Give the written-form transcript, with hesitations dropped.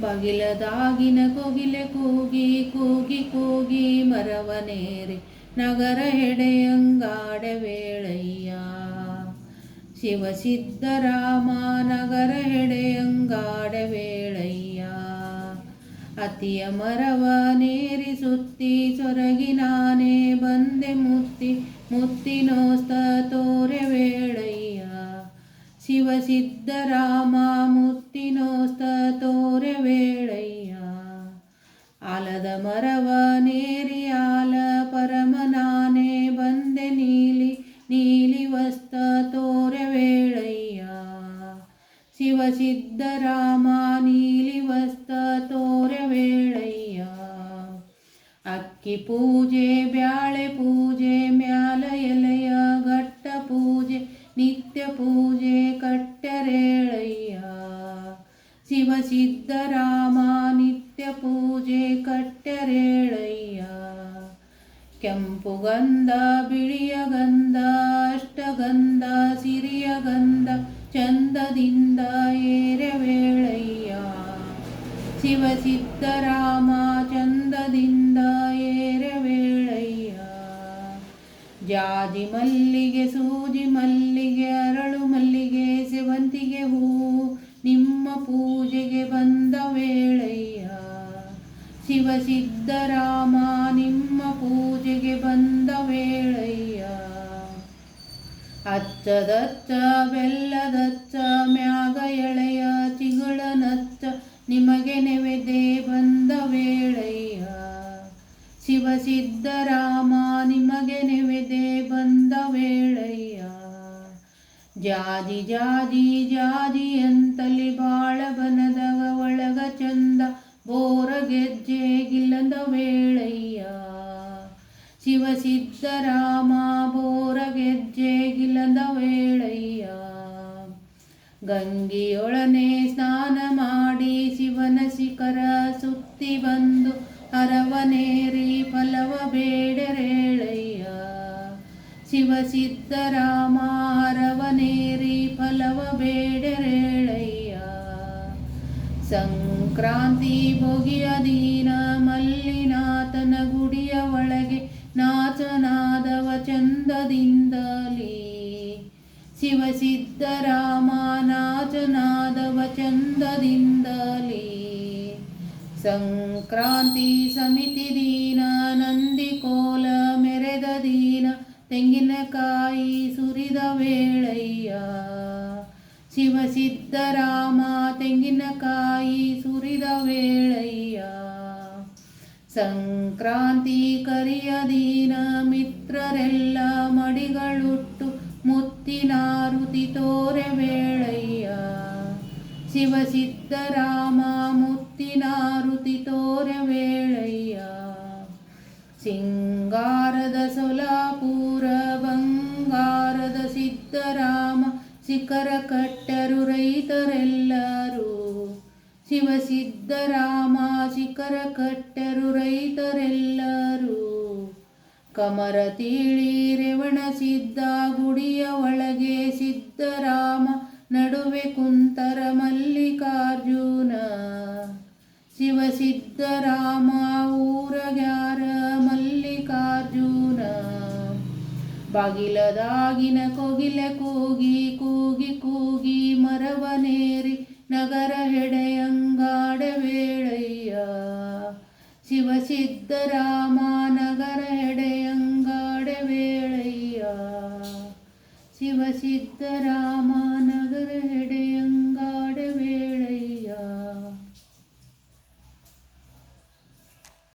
ಬಗಿಲದಾಗಿನ ಕೋಗಿಲೆ ಕೂಗಿ ಕೂಗಿ ಕೂಗಿ ಮರವನೇರಿ ನಗರ ಹೆಡೆಯಂಗಾಡ ವೇಳಯ್ಯ. ಶಿವಸಿದ್ದರಾಮ ನಗರ ಹೆಡೆಯಂಗಾಡ ವೇಳಯ್ಯ. ಅತಿಯ ಮರವನೇರಿ ಸುತ್ತಿ ಸೊರಗಿನಾನೆ ಬಂದೆ ಮುತ್ತಿ ಮುತ್ತಿನೋಸ್ತ ತೋರೆ ವೇಳಯ್ಯ. ಶಿವಸಿದ್ದರಾಮ ಮುತ್ತಿನೋಸ್ತ ತೋರೆ ವೇಳಯ್ಯ. ಆಲದ ಮರವನೇರಿ ಆಲ ಪರಮನಾನೆ ಬಂದೆ ನೀಲಿ ನೀಲಿ ವಸ್ತ ತೋರೆ ವೇಳಯ್ಯ. ಶಿವಸಿದ್ದರಾಮ ನೀಲಿ ವಸ್ತ ತೋರೆ ವೇಳಯ್ಯ. ಅಕ್ಕಿ ಪೂಜೆ ಬ್ಯಾಳೆ ಪೂಜೆ ಮ್ಯಾಲ ಎಲೆಯ ಘಟ್ಟ ಪೂಜೆ ನಿತ್ಯ ಪೂಜೆ ಕಟ್ಟರೇಳಯ್ಯ. ಶಿವಸಿದ್ದರಾಮ ನಿತ್ಯ ಪೂಜೆ ಕಟ್ಟರೇಳಯ್ಯ. ಕೆಂಪು ಗಂಧ ಬಿಳಿಯ ಗಂಧ ಅಷ್ಟಗಂಧ ಸಿರಿಯ ಗಂಧ ಚಂದದಿಂದ ಏರೆ ವೇಳಯ್ಯ. ಶಿವಸಿದ್ದರಾಮ ಚಂದದಿಂದ ಏರೆ ವೇಳಯ್ಯ. ಜಾಜಿ ಮಲ್ಲಿಗೆ ಸೂಜಿ ಮಲ್ಲಿಗೆ ಅರಳು ಮಲ್ಲಿಗೆ ಸೇವಂತಿಗೆ ಹೂವು ನಿಮ್ಮ ಪೂಜೆಗೆ ಬಂದ ವೇಳಯ್ಯ. ಶಿವಸಿದ್ದರಾಮ ನಿಮ್ಮ ಪೂಜೆಗೆ ಬಂದ ವೇಳಯ್ಯ. ಅಚ್ಚದಚ್ಚ ಬೆಲ್ಲದಚ್ಚ ಮ್ಯಾಗ ಎಳೆಯ ಚಿಗುಳ ನಚ್ಚ ನಿಮಗೆ ನೆವೆದೆ ಬಂದ ವೇಳಯ್ಯ. ಶಿವಸಿದ್ದರಾಮ ನಿಮಗೆ ನೆವೆದೆ ಬಂದ ವೇಳಯ್ಯ. ಜಾಜಿ ಜಾಜಿ ಜಾಜಿ ಅಂತಲಿ ಬಾಳ ಬನದಗ ಒಳಗ ಚಂದ ಬೋರ ಗೆಜ್ಜೆ ಗಿಲ್ಲಂದ ವೇಳಯ್ಯ. ಶಿವಸಿದ್ದರಾಮ ಬೋರ ಗೆಜ್ಜೆ ಗಿಲ್ಲಂದ ವೇಳಯ್ಯ. ಗಂಗಿಯೊಳನೆ ಸ್ನಾನ ಮಾಡಿ ಶಿವನ ಶಿಖರ ಸುತ್ತಿ ಬಂದು ಹರವನೇರಿ ಫಲವ ಬೇಡರೇಳಯ್ಯ. ಶಿವಸಿದ್ದರಾಮ ಹರವನೇರಿ ಫಲವ ಬೇಡರೇಳಯ್ಯ. ಸಂಕ್ರಾಂತಿ ಭೋಗಿಯ ದಿನ ಮಲ್ಲಿನಾಥನ ಗುಡಿಯ ಒಳಗೆ ನಾಚನಾದವ ಚಂದದಿಂದಲೇ. ಶಿವಸಿದ್ದರಾಮ ನಾಚನಾದವ ಚಂದದಿಂದಲೇ. ಸಂಕ್ರಾಂತಿ ಸಮಿತಿ ದೀನ ನಂದಿ ಕೋಲ ಮೆರೆದ ದೀನ ತೆಂಗಿನಕಾಯಿ ಸುರಿದ ವೇಳಯ್ಯ. ಶಿವಸಿದ್ದರಾಮ ತೆಂಗಿನಕಾಯಿ ಸುರಿದ ವೇಳಯ್ಯ. ಸಂಕ್ರಾಂತಿ ಕರಿಯ ದೀನ ಮಿತ್ರರೆಲ್ಲ ಮಡಿಗಳುಟ್ಟು ಮುತ್ತಿನಾರುತಿ ತೋರೆ ವೇಳಯ್ಯ. ಶಿವಸಿದ್ದರಾಮ ಮುತ್ತಿನಾರುತಿ ತೋರೆ ವೇಳಯ್ಯ. ಸಿಂಗಾರದ ಸೊಲಾಪುರ ಬಂಗಾರದ ಸಿದ್ದರಾಮ ಶಿಖರ ಕಟ್ಟರು ರೈತರೆಲ್ಲರೂ. ಶಿವಸಿದ್ದರಾಮ ಶಿಖರ ಕಟ್ಟರು ರೈತರೆಲ್ಲರೂ. ಕಮರ ತೀಳಿ ರೇವಣ ಸಿದ್ದ ಗುಡಿಯ ಒಳಗೆ ಸಿದ್ದರಾಮ ನಡುವೆ ಕುಂತರ ಮಲ್ಲಿಕಾರ್ಜುನ. ಶಿವಸಿದ್ದರಾಮ ಊರಗ್ಯಾರ ಮಲ್ಲಿಕಾರ್ಜುನ. ಬಾಗಿಲದಾಗಿನ ಕೋಗಿಲೆ ಕೂಗಿ ಕೂಗಿ ಕೂಗಿ ಮರವನೇರಿ ನಗರ ಹೆಡೆಯಂಗಾಡ ವೇಳಯ್ಯ. ಶಿವಸಿದ್ದರಾಮ ನಗರ ಹೆಡೆಯಂಗಾಡ ವೇಳಯ್ಯ. ಶಿವಸಿದ್ದರಾಮ ನಗರ ಹೆಡೆ